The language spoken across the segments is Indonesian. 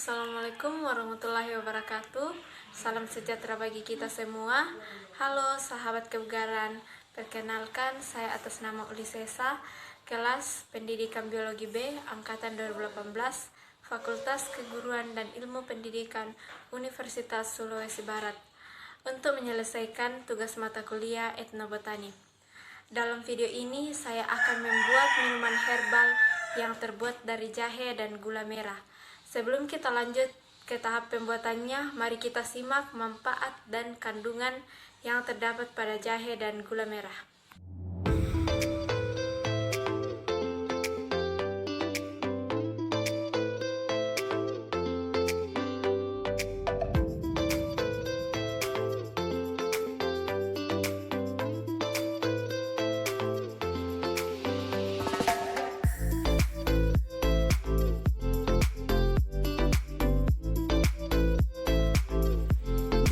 Assalamualaikum warahmatullahi wabarakatuh. Salam sejahtera bagi kita semua. Halo sahabat kebugaran. Perkenalkan, saya atas nama Uli Sesa, kelas Pendidikan Biologi B, Angkatan 2018, Fakultas Keguruan dan Ilmu Pendidikan, Universitas Sulawesi Barat, untuk menyelesaikan tugas mata kuliah etnobotani. Dalam video ini, saya akan membuat minuman herbal yang terbuat dari jahe dan gula merah. Sebelum kita lanjut ke tahap pembuatannya, mari kita simak manfaat dan kandungan yang terdapat pada jahe dan gula merah.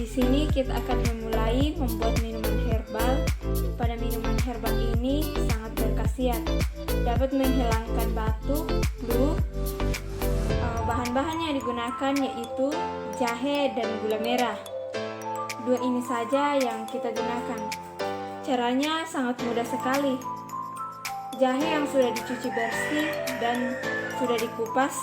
Di sini kita akan memulai membuat minuman herbal. Pada minuman herbal ini sangat berkhasiat, dapat menghilangkan batuk, flu. Bahan-bahan yang digunakan yaitu jahe dan gula merah. Dua ini saja yang kita gunakan. Caranya sangat mudah sekali. Jahe yang sudah dicuci bersih dan sudah dikupas,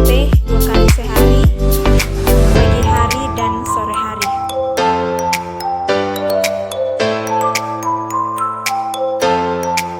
teh